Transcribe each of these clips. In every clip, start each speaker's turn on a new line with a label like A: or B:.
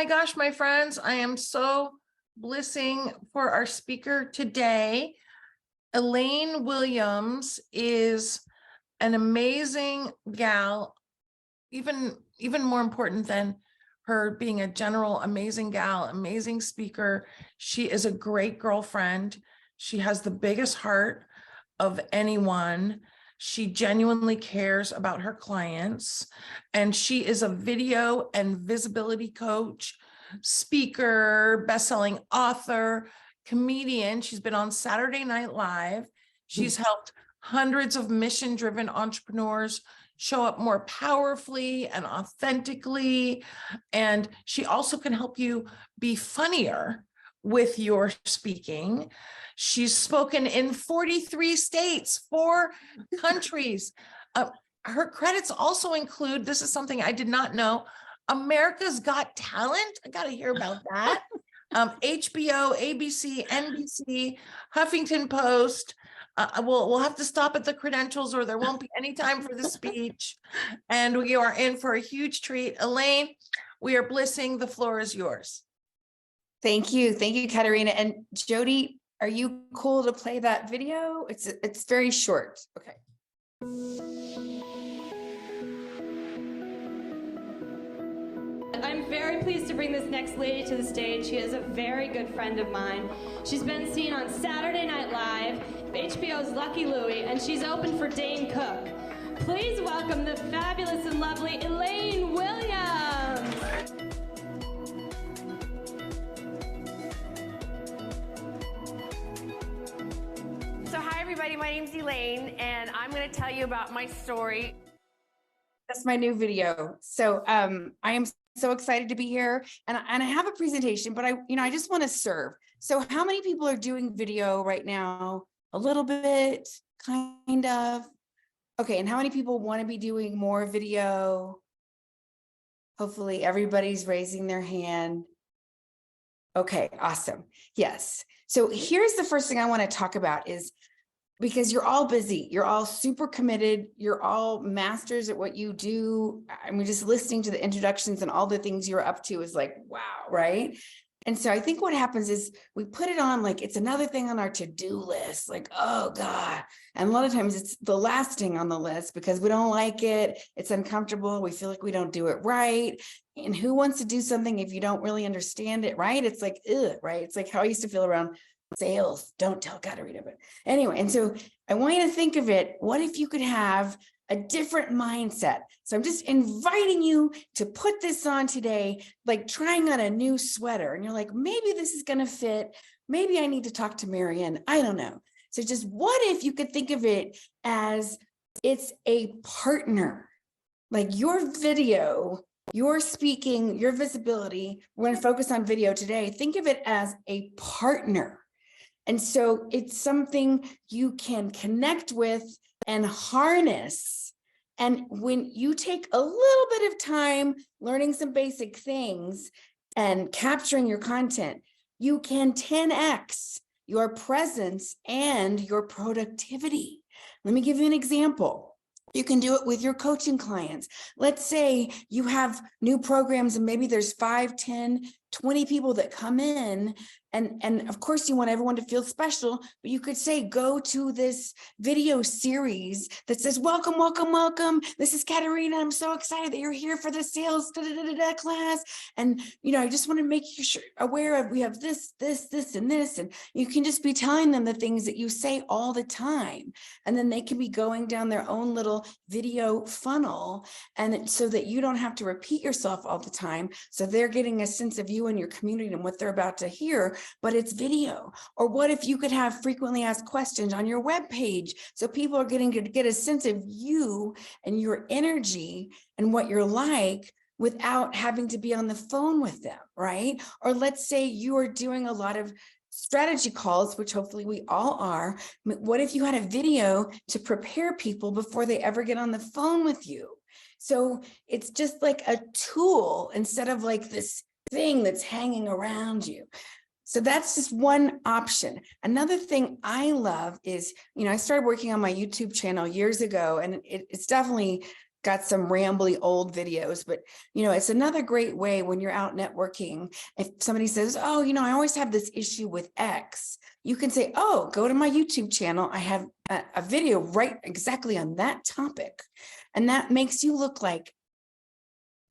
A: gosh, my friends, I am so blessing for our speaker today. Elaine Williams is an amazing gal, even more important than her being a general amazing gal, amazing speaker. She is a great girlfriend. She has the biggest heart of anyone. She genuinely cares about her clients, and she is a video and visibility coach, speaker, best-selling author, comedian. She's been on Saturday Night Live. She's helped hundreds of mission-driven entrepreneurs show up more powerfully and authentically. And she also can help you be funnier with your speaking. She's spoken in 43 states, 4 countries. Her credits also include, this is something I did not know, America's Got Talent. I got to hear about that. HBO, ABC, NBC, Huffington Post. We'll have to stop at the credentials or there won't be any time for the speech. And we are in for a huge treat. Elaine, we are blessing. The floor is yours.
B: Thank you, Katerina. And Jody, are you cool to play that video? It's very short. Okay.
C: I'm very pleased to bring this next lady to the stage. She is a very good friend of mine. She's been seen on Saturday Night Live, HBO's Lucky Louie, and she's opened for Dane Cook. Please welcome the fabulous and lovely Elaine Williams.
D: So hi everybody, my name's Elaine, and I'm going to tell you about my story.
B: That's my new video. So I am so excited to be here, and I have a presentation, but I just want to serve. So how many people are doing video right now? A little bit, kind of. Okay, and how many people want to be doing more video? Hopefully everybody's raising their hand. Okay, awesome. Yes. So here's the first thing I want to talk about is, because you're all busy, you're all super committed, you're all masters at what you do. I mean, just listening to the introductions and all the things you're up to is like, wow, right? And so I think what happens is we put it on like it's another thing on our to-do list, like, oh God. And a lot of times it's the last thing on the list because we don't like it, it's uncomfortable, we feel like we don't do it right. And who wants to do something if you don't really understand it, right? It's like, ugh, right? It's like how I used to feel around sales. Don't tell Katerina, but anyway. And so I want you to think of it. What if you could have a different mindset? So I'm just inviting you to put this on today, like trying on a new sweater. And you're like, maybe this is going to fit. Maybe I need to talk to Marianne. I don't know. So just what if you could think of it as it's a partner, like your video, your speaking, your visibility. We're going to focus on video today. Think of it as a partner. And so it's something you can connect with and harness. And when you take a little bit of time learning some basic things and capturing your content, you can 10x your presence and your productivity. Let me give you an example. You can do it with your coaching clients. Let's say you have new programs and maybe there's 5, 10, 20 people that come in. And of course you want everyone to feel special, but you could say, go to this video series that says, welcome, welcome, welcome. This is Katerina. I'm so excited that you're here for the sales class. And, I just want to make you aware of, we have this, and this. And you can just be telling them the things that you say all the time. And then they can be going down their own little video funnel. And so that you don't have to repeat yourself all the time. So they're getting a sense of you and your community and what they're about to hear, but it's video. Or what if you could have frequently asked questions on your webpage? So people are getting to get a sense of you and your energy and what you're like without having to be on the phone with them, right? Or let's say you are doing a lot of strategy calls, which hopefully we all are. What if you had a video to prepare people before they ever get on the phone with you? So it's just like a tool instead of like this thing that's hanging around you. So that's just one option. Another thing I love is, I started working on my YouTube channel years ago, and it's definitely got some rambly old videos, but it's another great way when you're out networking. If somebody says, oh, I always have this issue with X, you can say, oh, go to my YouTube channel. I have a video right exactly on that topic. And that makes you look like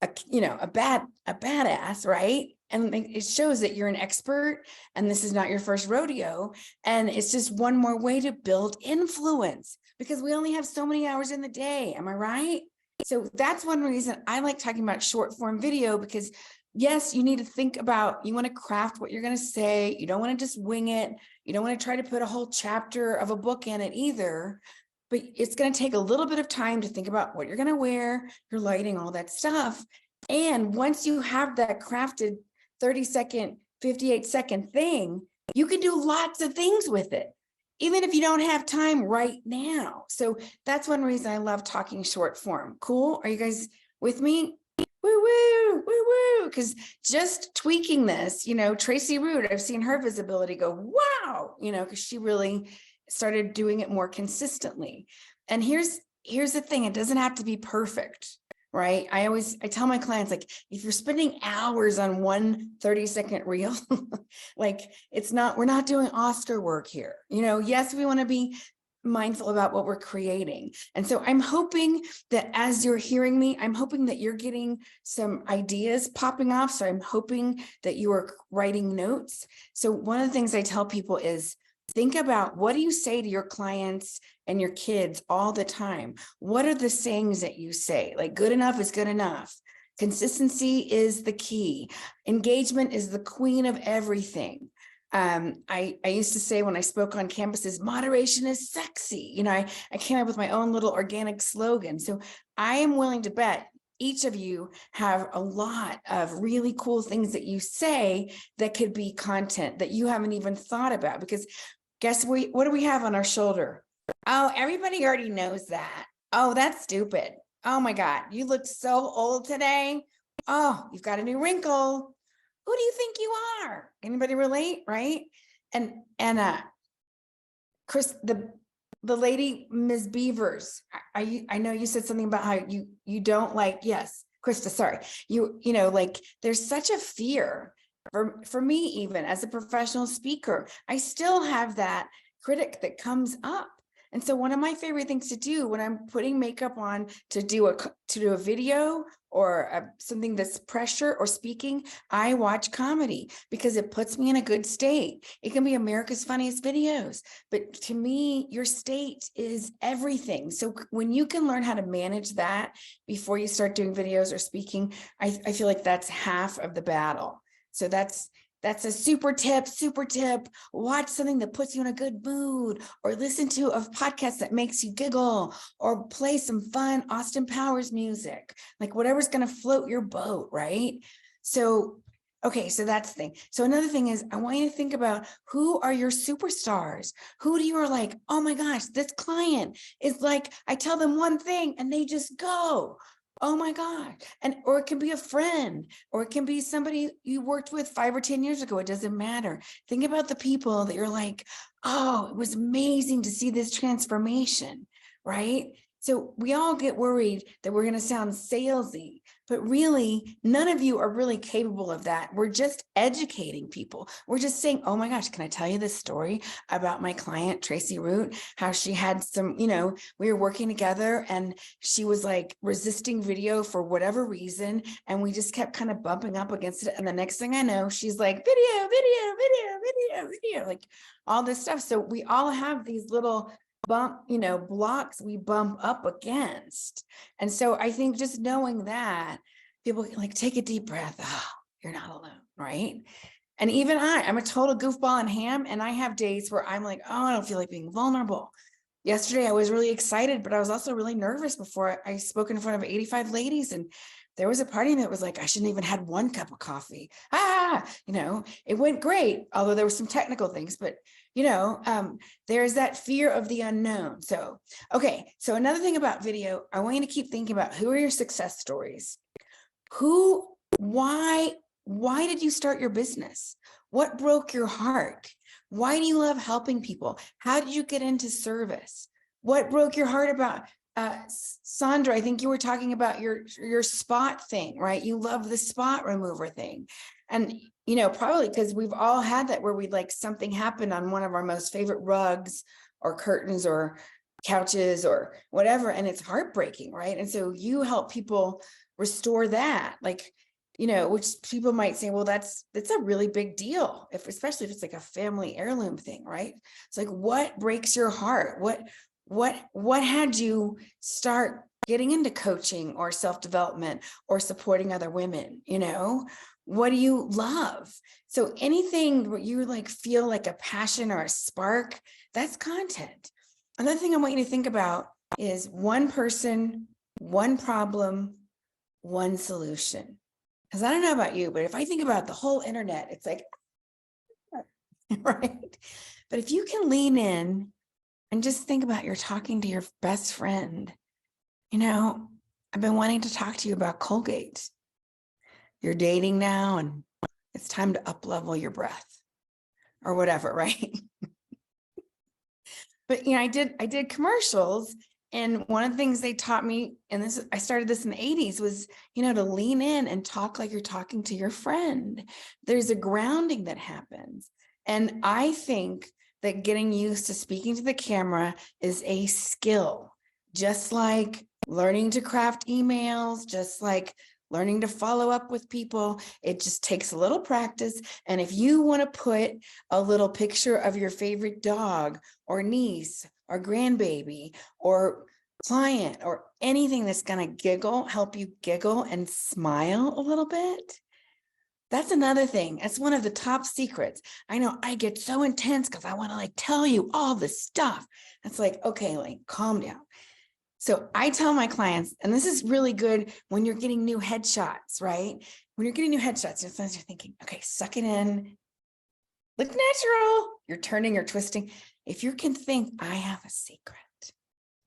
B: a badass, right? And it shows that you're an expert and this is not your first rodeo. And it's just one more way to build influence, because we only have so many hours in the day. Am I right? So that's one reason I like talking about short form video, because yes, you need to think about, you want to craft what you're going to say. You don't want to just wing it. You don't want to try to put a whole chapter of a book in it either. But it's going to take a little bit of time to think about what you're going to wear, your lighting, all that stuff. And once you have that crafted 30-second, 58-second thing, you can do lots of things with it, even if you don't have time right now. So that's one reason I love talking short form. Cool. Are you guys with me? Woo, woo, woo, woo. Because just tweaking this, Tracy Root, I've seen her visibility go, wow, because she really started doing it more consistently. And here's the thing. It doesn't have to be perfect, right? I tell my clients, like, if you're spending hours on one 30-second reel, like we're not doing Oscar work here. Yes, we want to be mindful about what we're creating. And so I'm hoping that as you're hearing me, I'm hoping that you're getting some ideas popping off. So I'm hoping that you are writing notes. So one of the things I tell people is, think about, what do you say to your clients and your kids all the time? What are the sayings that you say? Like, good enough is good enough. Consistency is the key. Engagement is the queen of everything. I used to say when I spoke on campuses, moderation is sexy. I came up with my own little organic slogan. So I am willing to bet each of you have a lot of really cool things that you say that could be content that you haven't even thought about, because guess what do we have on our shoulder? Oh, everybody already knows that. Oh, that's stupid. Oh my God, you look so old today. Oh, you've got a new wrinkle. Who do you think you are? Anybody relate, right? And Chris, the lady, Ms. Beavers, I know you said something about how you don't like, yes, Krista, sorry. Like, there's such a fear for me, even as a professional speaker, I still have that critic that comes up. And so one of my favorite things to do when I'm putting makeup on to do a video or something that's pressure or speaking, I watch comedy because it puts me in a good state. It can be America's Funniest Videos, but to me, your state is everything. So when you can learn how to manage that before you start doing videos or speaking, I feel like that's half of the battle. So that's a super tip. Watch something that puts you in a good mood, or listen to a podcast that makes you giggle, or play some fun Austin Powers music, like whatever's going to float your boat, right? So, okay, so that's the thing. So another thing is, I want you to think about, who are your superstars? Who do you are like, oh my gosh, this client is like, I tell them one thing and they just go. Oh my God. Or it can be a friend, or it can be somebody you worked with 5 or 10 years ago. It doesn't matter. Think about the people that you're like, oh, it was amazing to see this transformation, right? So we all get worried that we're going to sound salesy, but really none of you are really capable of that. We're just educating people. We're just saying, oh my gosh, can I tell you this story about my client, Tracy Root, how she had some, we were working together and she was like resisting video for whatever reason. And we just kept kind of bumping up against it. And the next thing I know, she's like, video, like all this stuff. So we all have these little blocks we bump up against. And so I think just knowing that, people can like take a deep breath. Oh, you're not alone, right? And even I'm a total goofball and ham, and I have days where I'm like, oh, I don't feel like being vulnerable. Yesterday, I was really excited, but I was also really nervous before I spoke in front of 85 ladies. And there was a part of me that was like, I shouldn't even had one cup of coffee. It went great, although there were some technical things, but there's that fear of the unknown. So, okay. So another thing about video, I want you to keep thinking about, who are your success stories? Why did you start your business? What broke your heart? Why do you love helping people? How did you get into service? What broke your heart about Sandra, I think you were talking about your spot thing, right? You love the spot remover thing. And, you know, probably because we've all had that where we like something happened on one of our most favorite rugs or curtains or couches or whatever, and it's heartbreaking, right? And so you help people restore that, like, you know, which people might say, well, that's a really big deal, especially if it's like a family heirloom thing, right? It's like, what breaks your heart? What had you start getting into coaching or self-development or supporting other women? You know, what do you love? So anything where you like feel like a passion or a spark, that's content. Another thing I want you to think about is one person, one problem, one solution. Because I don't know about you, but if I think about the whole internet, it's like, right? But if you can lean in and just think about you're talking to your best friend, you know, I've been wanting to talk to you about Colgate. You're dating now and it's time to up-level your breath or whatever, right? But, you know, I did commercials, and one of the things they taught me, and this, I started this in the 80s, was, you know, to lean in and talk like you're talking to your friend. There's a grounding that happens. And I think that getting used to speaking to the camera is a skill, just like learning to craft emails, just like learning to follow up with people. It just takes a little practice. And if you want to put a little picture of your favorite dog or niece or grandbaby or client or anything that's going to help you giggle and smile a little bit, that's another thing. That's one of the top secrets. I know I get so intense because I want to like tell you all this stuff. It's like, okay, like calm down. So I tell my clients, and this is really good when you're getting new headshots, right? When you're getting new headshots, sometimes you're thinking, okay, suck it in, look natural. You're turning, you're twisting. If you can think, I have a secret.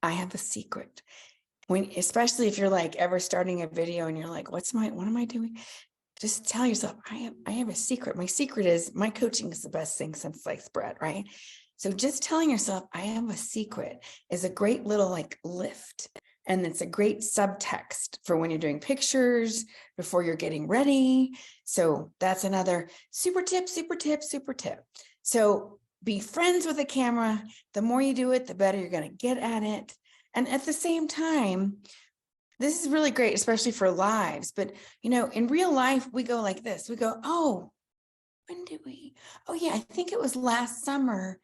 B: I have a secret. When, especially if you're like ever starting a video and you're like, what am I doing? Just tell yourself, I have a secret. My secret is my coaching is the best thing since sliced bread, right? So just telling yourself, I have a secret is a great little like lift. And it's a great subtext for when you're doing pictures, before you're getting ready. So that's another super tip, super tip, super tip. So be friends with the camera. The more you do it, the better you're going to get at it. And at the same time, this is really great, especially for lives. But, you know, in real life, we go like this. We go, oh, when did we? Oh, yeah, I think it was last summer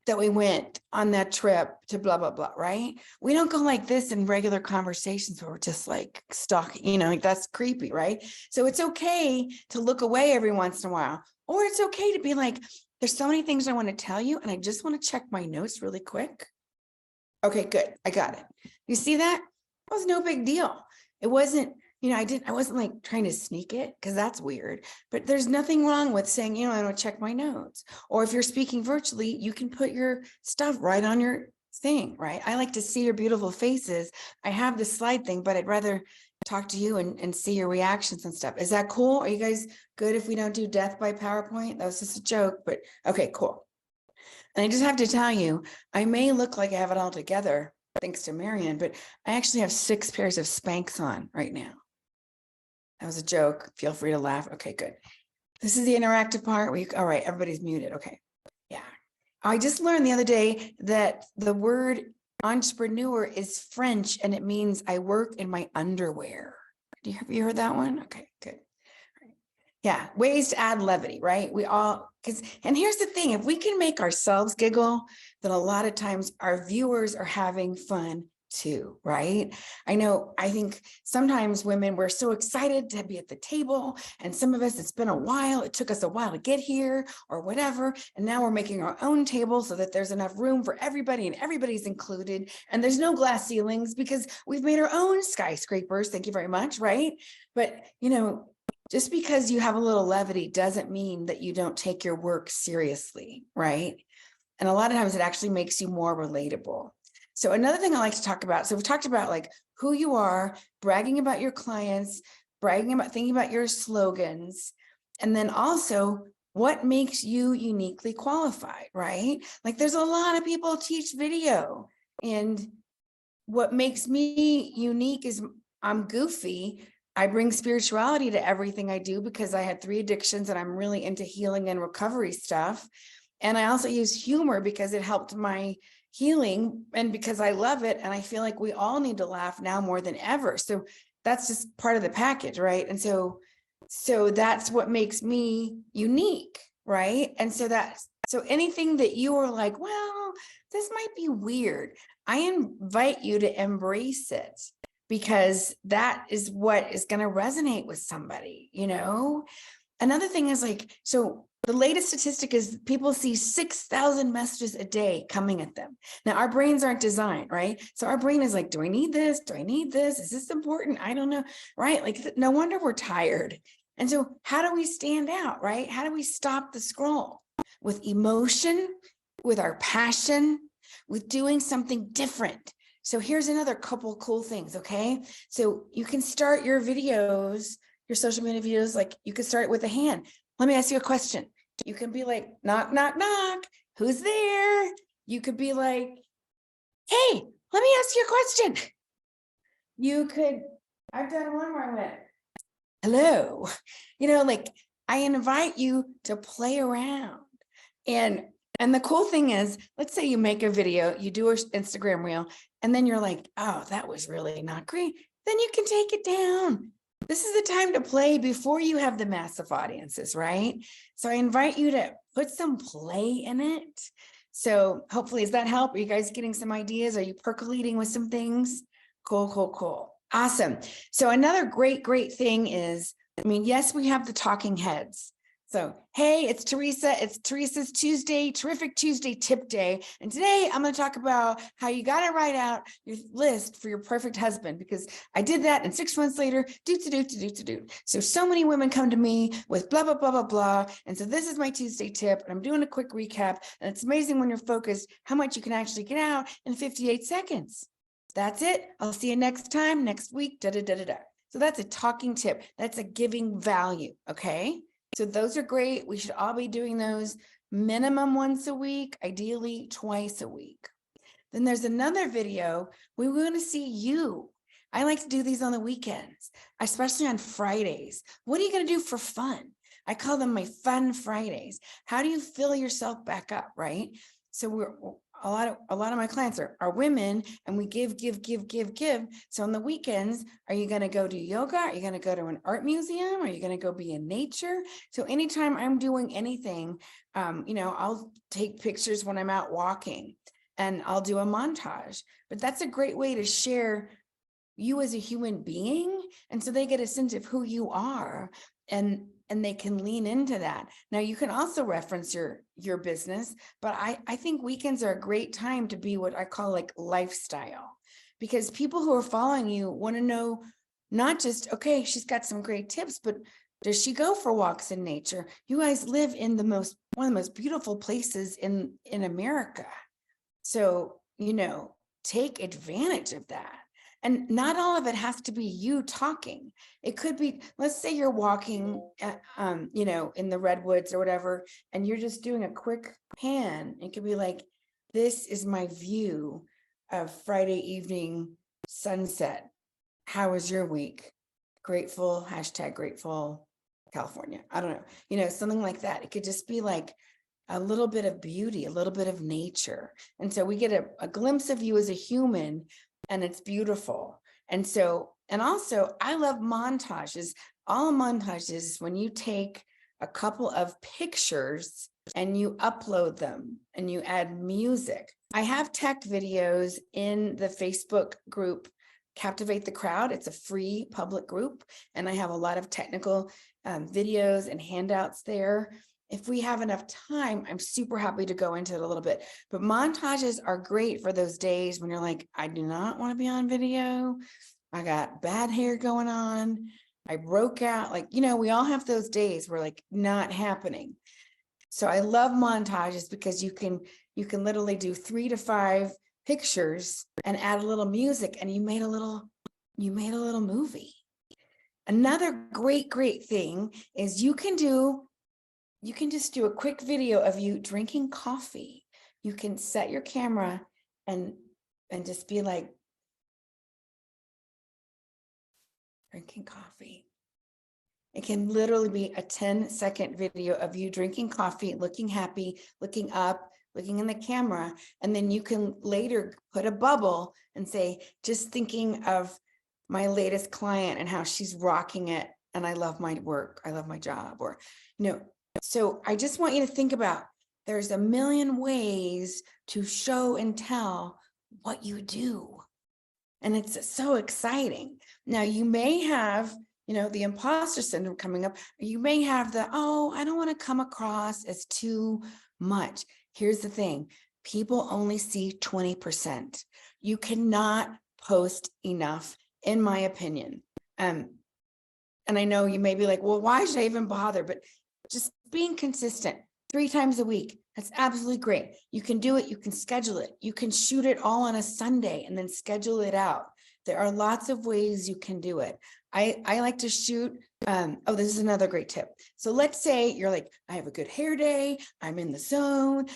B: that we went on that trip to blah, blah, blah, right? We don't go like this in regular conversations where we're just like stalking, you know, like that's creepy, right? So it's okay to look away every once in a while, or it's okay to be like, there's so many things I want to tell you, and I just want to check my notes really quick. Okay, good. I got it. You see that? It was no big deal. It wasn't, you know, I wasn't like trying to sneak it because that's weird, but there's nothing wrong with saying, you know, I don't check my notes. Or if you're speaking virtually, you can put your stuff right on your thing, right? I like to see your beautiful faces. I have the slide thing, but I'd rather talk to you and see your reactions and stuff. Is that cool? Are you guys good if we don't do death by PowerPoint? That was just a joke, but okay, cool. And I just have to tell you, I may look like I have it all together, thanks to Marian, but I actually have 6 pairs of Spanx on right now. That was a joke. Feel free to laugh. Okay, good. This is the interactive part. All right, everybody's muted. Okay. Yeah. I just learned the other day that the word entrepreneur is French and it means I work in my underwear. Have you heard that one? Okay, good. Yeah, ways to add levity, right? We all, and here's the thing, if we can make ourselves giggle, then a lot of times our viewers are having fun too, right? I think sometimes women, we're so excited to be at the table, and some of us, it's been a while, it took us a while to get here or whatever, and now we're making our own table so that there's enough room for everybody and everybody's included, and there's no glass ceilings because we've made our own skyscrapers, thank you very much, right? But, you know, just because you have a little levity doesn't mean that you don't take your work seriously, right? And a lot of times it actually makes you more relatable. So another thing I like to talk about, so we've talked about like who you are, bragging about your clients, bragging about, thinking about your slogans, and then also what makes you uniquely qualified, right? Like there's a lot of people teach video and what makes me unique is I'm goofy. I bring spirituality to everything I do because I had 3 addictions and I'm really into healing and recovery stuff. And I also use humor because it helped my healing and because I love it. And I feel like we all need to laugh now more than ever. So that's just part of the package, right? And so that's what makes me unique, right? And so anything that you are like, well, this might be weird, I invite you to embrace it, because that is what is going to resonate with somebody, you know? Another thing is like, so the latest statistic is people see 6,000 messages a day coming at them. Now, our brains aren't designed, right? So our brain is like, do I need this? Do I need this? Is this important? I don't know, right? Like, no wonder we're tired. And so how do we stand out, right? How do we stop the scroll? With emotion, with our passion, with doing something different. So here's another couple cool things, okay? So you can start your videos, your social media videos, like you could start with a hand. Let me ask you a question. You can be like, knock, knock, knock. Who's there? You could be like, hey, let me ask you a question. You could, I've done one where I went, hello. You know, like I invite you to play around. And the cool thing is, let's say you make a video, you do an Instagram reel, and then you're like, oh, that was really not great. Then you can take it down. This is the time to play before you have the massive audiences, right? So I invite you to put some play in it. So hopefully, does that help? Are you guys getting some ideas? Are you percolating with some things? Cool, cool, cool. Awesome. So another great thing is, I mean, yes, we have the talking heads. So, hey, it's Teresa. It's Teresa's Tuesday, terrific Tuesday tip day. And today I'm going to talk about how you got to write out your list for your perfect husband, because I did that and 6 months later, do. So many women come to me with blah, blah, blah, blah, blah. And so this is my Tuesday tip. And I'm doing a quick recap. And it's amazing when you're focused, how much you can actually get out in 58 seconds. That's it. I'll see you next time, next week, So that's a talking tip. That's a giving value. Okay. So those are great. We should all be doing those minimum once a week, ideally twice a week. Then there's another video. We want to see you. I like to do these on the weekends, especially on Fridays. What are you going to do for fun? I call them my fun Fridays. How do you fill yourself back up, right? So a lot of my clients are women, and we give. So on the weekends, are you going to go do yoga? Are you going to go to an art museum? Are you going to go be in nature? So anytime I'm doing anything, I'll take pictures when I'm out walking, and I'll do a montage. But that's a great way to share you as a human being, and so they get a sense of who you are, and they can lean into that. Now, you can also reference your business, but I think weekends are a great time to be what I call like lifestyle, because people who are following you want to know not just, okay, she's got some great tips, but does she go for walks in nature? You guys live in one of the most beautiful places in America. So, take advantage of that. And not all of it has to be you talking. It could be, let's say you're walking, in the redwoods or whatever, and you're just doing a quick pan. It could be like, this is my view of Friday evening sunset. How was your week? Grateful, #grateful California. I don't know, something like that. It could just be like a little bit of beauty, a little bit of nature. And so we get a glimpse of you as a human, and it's beautiful. And also I love montages. All montages, when you take a couple of pictures and you upload them and you add music. I have tech videos in the Facebook group, Captivate the Crowd. It's a free public group, and I have a lot of technical videos and handouts there. If we have enough time, I'm super happy to go into it a little bit. But montages are great for those days when you're like, I do not want to be on video. I got bad hair going on. I broke out. We all have those days where like not happening. So I love montages because you can literally do 3 to 5 pictures and add a little music, and you made a little movie. Another great thing is you can just do a quick video of you drinking coffee. You can set your camera and just be like, drinking coffee. It can literally be a 10-second video of you drinking coffee, looking happy, looking up, looking in the camera. And then you can later put a bubble and say, just thinking of my latest client and how she's rocking it. And I love my work. I love my job. Or, so I just want you to think about, there's a million ways to show and tell what you do. And it's so exciting. Now you may have, the imposter syndrome coming up. You may have the, oh, I don't want to come across as too much. Here's the thing. People only see 20%. You cannot post enough, in my opinion. And I know you may be like, well, why should I even bother? But just being consistent 3 times a week. That's absolutely great. You can do it. You can schedule it. You can shoot it all on a Sunday and then schedule it out. There are lots of ways you can do it. I like to shoot. Oh, this is another great tip. So let's say you're like, I have a good hair day. I'm in the zone.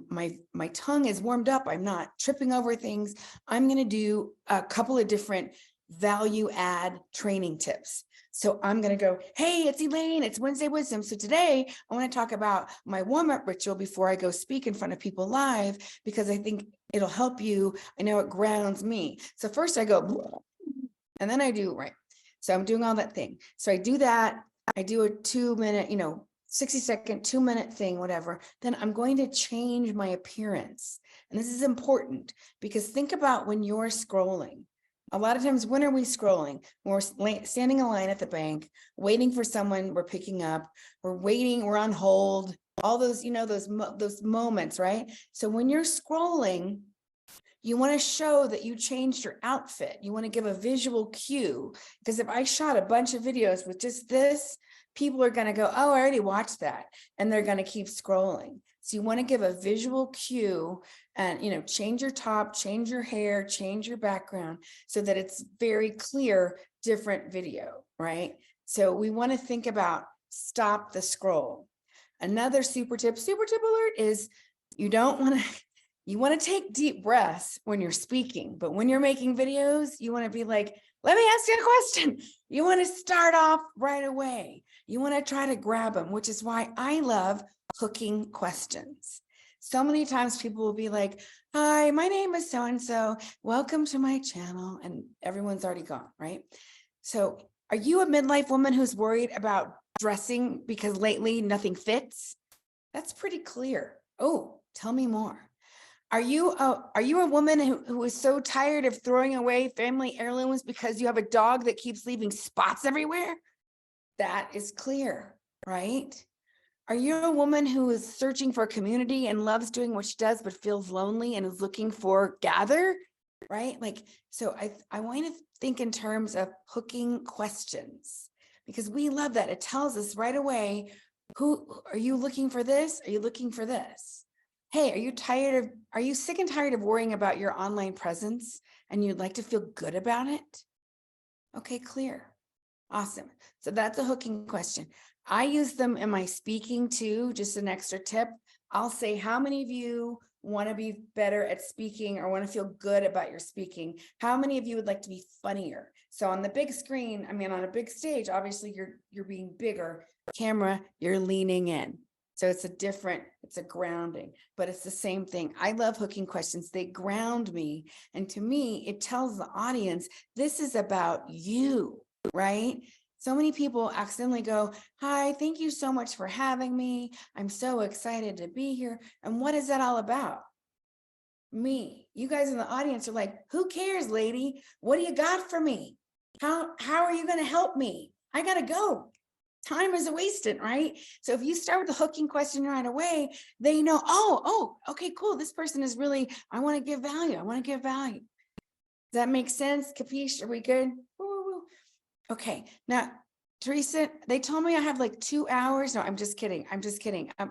B: My tongue is warmed up. I'm not tripping over things. I'm going to do a couple of different value add training tips. So I'm going to go, hey, it's Elaine. It's Wednesday Wisdom. So today I want to talk about my warm-up ritual before I go speak in front of people live, because I think it'll help you. I know it grounds me. So first I go, and then I do, right. So I'm doing all that thing. So I do that. I do a 2-minute, 60-second, 2-minute thing, whatever. Then I'm going to change my appearance. And this is important, because think about when you're scrolling. A lot of times, when are we scrolling? When we're standing in line at the bank, waiting for someone we're picking up, we're waiting, we're on hold, all those, those moments, right? So when you're scrolling, you want to show that you changed your outfit. You want to give a visual cue, because if I shot a bunch of videos with just this, people are going to go, oh, I already watched that. And they're going to keep scrolling. So you want to give a visual cue and, change your top, change your hair, change your background so that it's very clear, different video, right? So we want to think about stop the scroll. Another super tip alert is you want to take deep breaths when you're speaking, but when you're making videos, you want to be like, let me ask you a question. You want to start off right away. You want to try to grab them, which is why I love hooking questions. So many times people will be like, hi, my name is so-and-so. Welcome to my channel. And everyone's already gone, right? So are you a midlife woman who's worried about dressing because lately nothing fits? That's pretty clear. Oh, tell me more. Are you a woman who is so tired of throwing away family heirlooms because you have a dog that keeps leaving spots everywhere? That is clear, right? Are you a woman who is searching for a community and loves doing what she does, but feels lonely and is looking for gather, right? So I want to think in terms of hooking questions, because we love that. It tells us right away, who are you looking for this? Are you looking for this? Hey, are you sick and tired of worrying about your online presence and you'd like to feel good about it? Okay, clear. Awesome. So that's a hooking question. I use them in my speaking too, just an extra tip. I'll say, how many of you want to be better at speaking or want to feel good about your speaking? How many of you would like to be funnier? So on the big screen, on a big stage, obviously you're being bigger. Camera, you're leaning in. So it's a grounding, but it's the same thing. I love hooking questions. They ground me. And to me, it tells the audience, this is about you, right? So many people accidentally go, hi, thank you so much for having me. I'm so excited to be here. And what is that all about? Me. You guys in the audience are like, who cares, lady? What do you got for me? How are you going to help me? I got to go. Time is wasted, right? So if you start with the hooking question right away, they know, oh, okay, cool. This person is really, I want to give value. I want to give value. Does that make sense? Capiche? Are we good? Woo. Okay. Now, Teresa, they told me I have like 2 hours. No, I'm just kidding.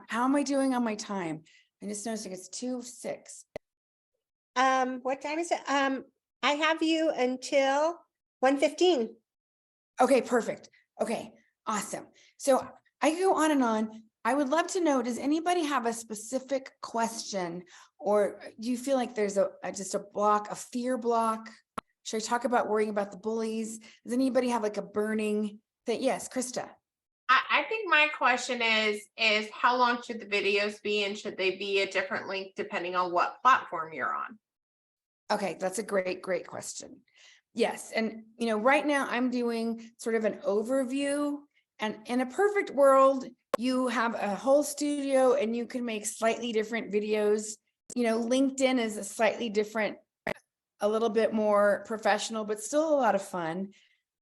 B: How am I doing on my time? I just noticed it's 2:06.
E: What time is it? I have you until 1:15.
B: Okay, perfect. Okay, awesome. So I can go on and on. I would love to know, does anybody have a specific question, or do you feel like there's just a block, a fear block Should I talk about worrying about the bullies? Does anybody have like a burning thing? Yes, Krista.
F: I think my question is how long should the videos be, and should they be a different length depending on what platform you're on?
B: Okay, that's a great question. Yes, and right now I'm doing sort of an overview, and in a perfect world, you have a whole studio and you can make slightly different videos. LinkedIn is a slightly different, a little bit more professional, but still a lot of fun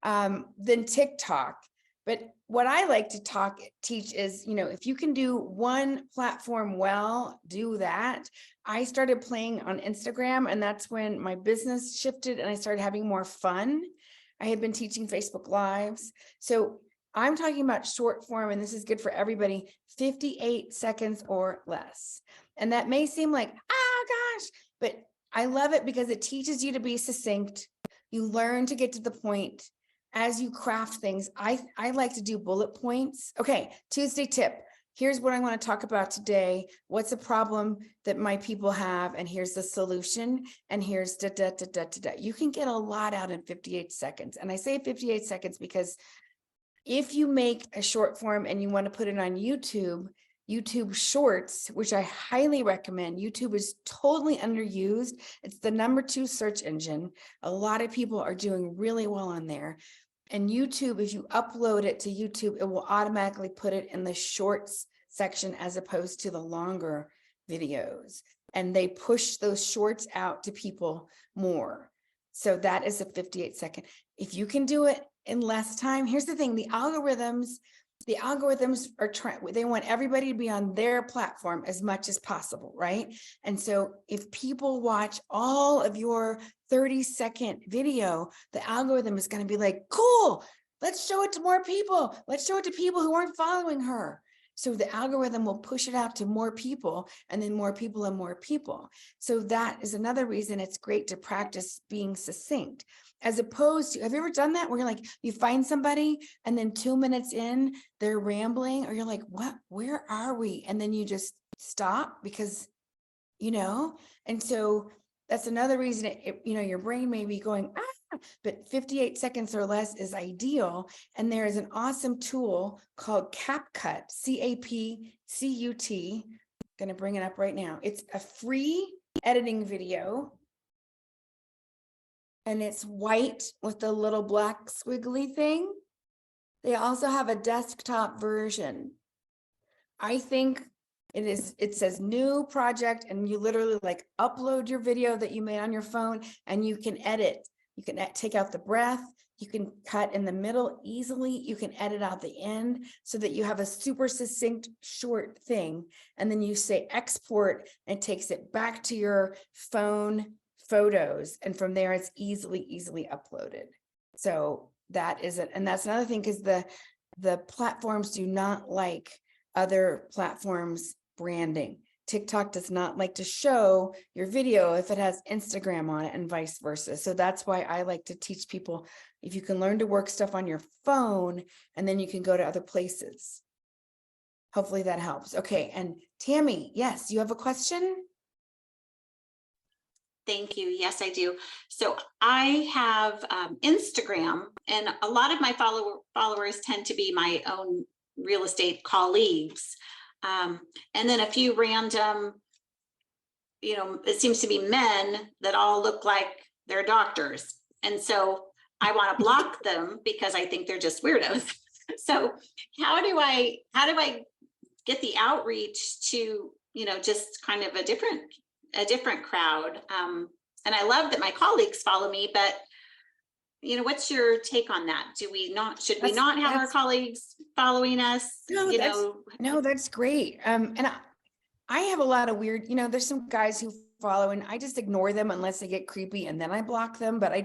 B: than TikTok. But what I like to teach is, if you can do one platform well, do that. I started playing on Instagram, and that's when my business shifted and I started having more fun. I had been teaching Facebook Lives. So I'm talking about short form, and this is good for everybody, 58 seconds or less. And that may seem like, gosh, but I love it because it teaches you to be succinct. You learn to get to the point. As you craft things, I like to do bullet points. Okay, Tuesday tip. Here's what I want to talk about today. What's a problem that my people have? And here's the solution. And here's da, da, da, da, da, da. You can get a lot out in 58 seconds. And I say 58 seconds because if you make a short form and you want to put it on YouTube Shorts, which I highly recommend. YouTube is totally underused. It's the #2 search engine. A lot of people are doing really well on there. And YouTube, if you upload it to YouTube, it will automatically put it in the shorts section as opposed to the longer videos. And they push those shorts out to people more. So that is a 58 second. If you can do it in less time, here's the thing, the algorithms are they want everybody to be on their platform as much as possible, right? And so if people watch all of your 30-second video, the algorithm is going to be like, cool, let's show it to more people. Let's show it to people who aren't following her. So the algorithm will push it out to more people, and then more people and more people. So that is another reason it's great to practice being succinct. As opposed to, have you ever done that where you're like, you find somebody and then 2 minutes in, they're rambling, or you're like, what, where are we? And then you just stop because, and so that's another reason your brain may be going, but 58 seconds or less is ideal. And there is an awesome tool called CapCut, CapCut. I'm going to bring it up right now. It's a free editing video. And it's white with the little black squiggly thing. They also have a desktop version. I think it says new project, and you literally like upload your video that you made on your phone, and you can edit. You can take out the breath. You can cut in the middle easily. You can edit out the end so that you have a super succinct short thing. And then you say export, and it takes it back to your phone photos, and from there it's easily uploaded. So that is it. And that's another thing, because the platforms do not like other platforms branding. TikTok does not like to show your video if it has Instagram on it, and vice versa. So that's why I like to teach people, if you can learn to work stuff on your phone, and then you can go to other places. Hopefully that helps. Okay, and Tammy, yes, you have a question?
G: Thank you. Yes, I do. So I have Instagram, and a lot of my followers tend to be my own real estate colleagues. And then a few random, it seems to be men that all look like they're doctors. And so I want to block them because I think they're just weirdos. So how do I get the outreach to, just kind of a different crowd? And I love that my colleagues follow me, but what's your take on that? Should we not have our colleagues following us?
B: No, that's great. And I have a lot of weird, there's some guys who follow, and I just ignore them unless they get creepy, and then I block them. But a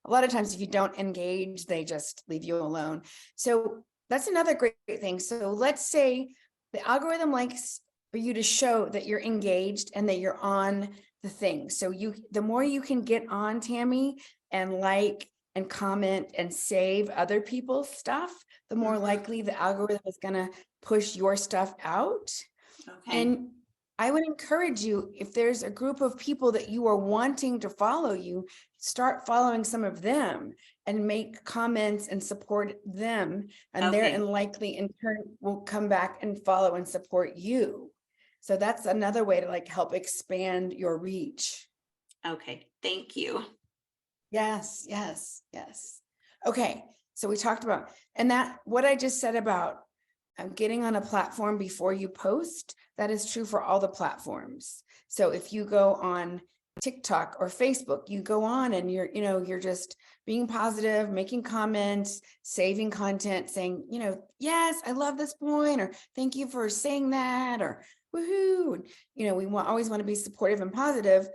B: lot of times if you don't engage, they just leave you alone. So that's another great thing. So let's say the algorithm likes for you to show that you're engaged and that you're on the thing. So the more you can get on, Tammy, and like and comment and save other people's stuff, the more likely the algorithm is going to push your stuff out. Okay. And I would encourage you, if there's a group of people that you are wanting to follow you, start following some of them and make comments and support them. And they're
G: Okay.
B: likely in turn will come back and follow and support you. So that's another way to like help expand your reach.
G: Okay, thank you.
B: Yes, yes, yes. Okay, so we talked about, and that what I just said about getting on a platform before you post, that is true for all the platforms. So if you go on TikTok or Facebook, you go on and you're just being positive, making comments, saving content, saying, yes, I love this point, or thank you for saying that, or woohoo. We always want to be supportive and positive.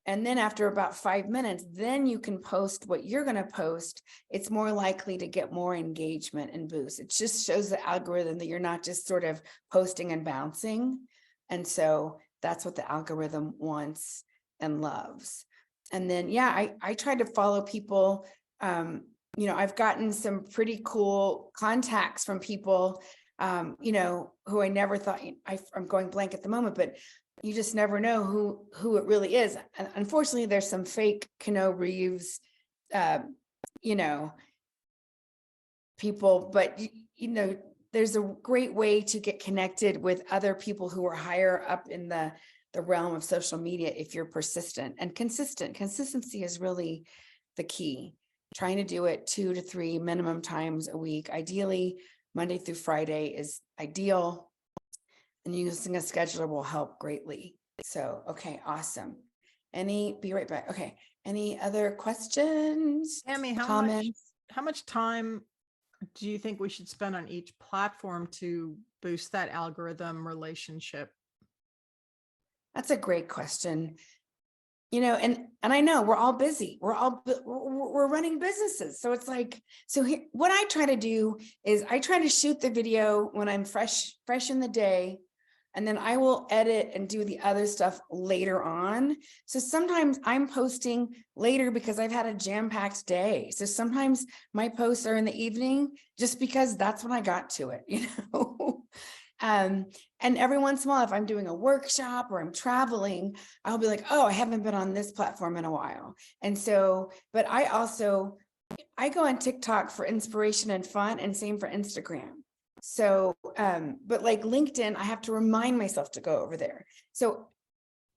B: And then after about 5 minutes, then you can post what you're going to post. It's more likely to get more engagement and boost. It just shows the algorithm that you're not just sort of posting and bouncing. And so that's what the algorithm wants and loves. And then, yeah, I try to follow people. I've gotten some pretty cool contacts from people, who I never thought, I'm going blank at the moment, but you just never know who it really is. And unfortunately, there's some fake Keanu Reeves, people, but there's a great way to get connected with other people who are higher up in the realm of social media if you're persistent and consistent. Consistency is really the key. Trying to do it 2 to 3 minimum times a week. Ideally, Monday through Friday is ideal. And using a scheduler will help greatly. So, okay, awesome. Be right back. Okay. Any other questions?
H: Tammy,
B: comments?
H: how much time do you think we should spend on each platform to boost that algorithm relationship?
B: That's a great question. And I know we're all busy. We're running businesses. So it's like, what I try to do is I try to shoot the video when I'm fresh in the day. And then I will edit and do the other stuff later on. So sometimes I'm posting later because I've had a jam-packed day. So sometimes my posts are in the evening just because that's when I got to it, And every once in a while, if I'm doing a workshop or I'm traveling, I'll be like, oh, I haven't been on this platform in a while. And so, but I go on TikTok for inspiration and fun, and same for Instagram. So, but like LinkedIn, I have to remind myself to go over there. So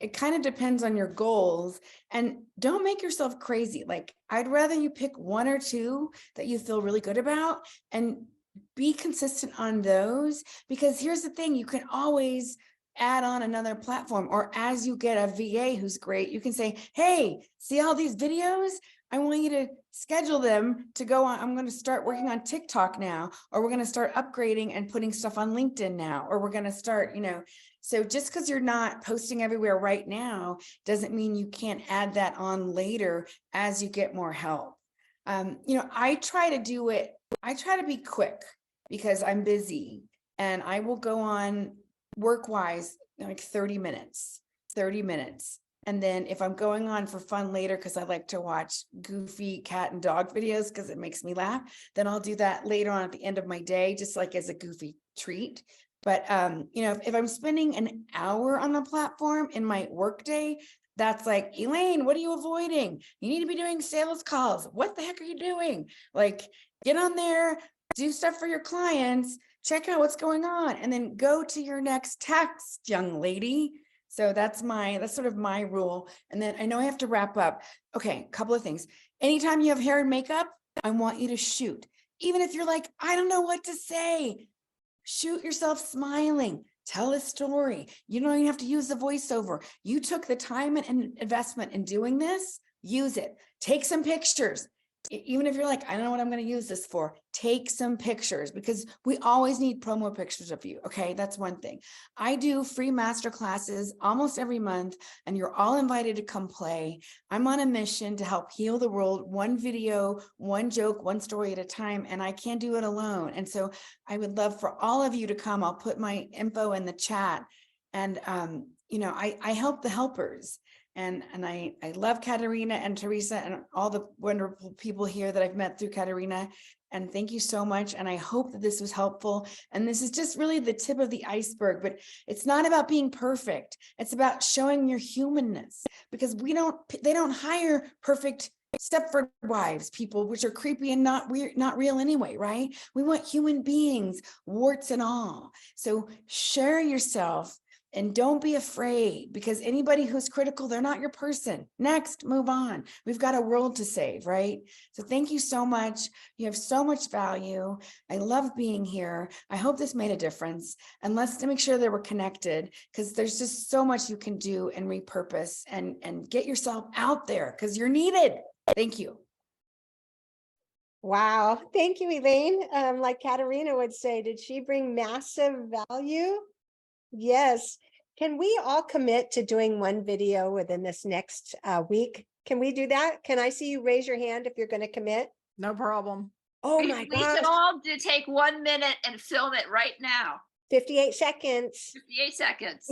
B: it kind of depends on your goals, and don't make yourself crazy. Like, I'd rather you pick 1 or 2 that you feel really good about and be consistent on those, because here's the thing, you can always add on another platform, or as you get a VA who's great, you can say, hey, see all these videos? I want you to schedule them to go on. I'm going to start working on TikTok now, or we're going to start upgrading and putting stuff on LinkedIn now, or we're going to start, so just because you're not posting everywhere right now doesn't mean you can't add that on later as you get more help. I try to do it. I try to be quick because I'm busy, and I will go on work-wise like 30 minutes. And then if I'm going on for fun later, because I like to watch goofy cat and dog videos because it makes me laugh, then I'll do that later on at the end of my day, just like as a goofy treat. But, if I'm spending an hour on the platform in my workday, that's like, Elaine, what are you avoiding? You need to be doing sales calls. What the heck are you doing? Like, get on there, do stuff for your clients, check out what's going on, and then go to your next text, young lady. So that's sort of my rule. And then I know I have to wrap up. Okay, a couple of things. Anytime you have hair and makeup, I want you to shoot. Even if you're like, I don't know what to say, shoot yourself smiling. Tell a story. You don't even have to use the voiceover. You took the time and investment in doing this, use it. Take some pictures. Even if you're like, I don't know what I'm going to use this for, take some pictures, because we always need promo pictures of you. Okay, that's one thing. I do free master classes almost every month, and you're all invited to come play. I'm on a mission to help heal the world, one video, one joke, one story at a time, and I can't do it alone. And so I would love for all of you to come. I'll put my info in the chat. And I help the helpers. And I love Katerina and Teresa and all the wonderful people here that I've met through Katerina. And thank you so much. And I hope that this was helpful. And this is just really the tip of the iceberg, but it's not about being perfect. It's about showing your humanness, because they don't hire perfect Stepford wives, people, which are creepy and not weird, not real anyway, right? We want human beings, warts and all. So share yourself and don't be afraid, because anybody who's critical, they're not your person. Next, move on. We've got a world to save, right? So thank you so much. You have so much value. I love being here. I hope this made a difference. And let's make sure that we're connected, because there's just so much you can do and repurpose and get yourself out there, because you're needed. Thank you.
E: Wow. Thank you, Elaine. Like Katarina would say, did she bring massive value? Yes. Can we all commit to doing one video within this next week? Can we do that? Can I see you raise your hand if you're going to commit?
H: No problem.
E: Oh
I: We
E: my
I: should
E: gosh.
I: all do take 1 minute and film it right now.
E: 58 seconds.
I: 58 seconds.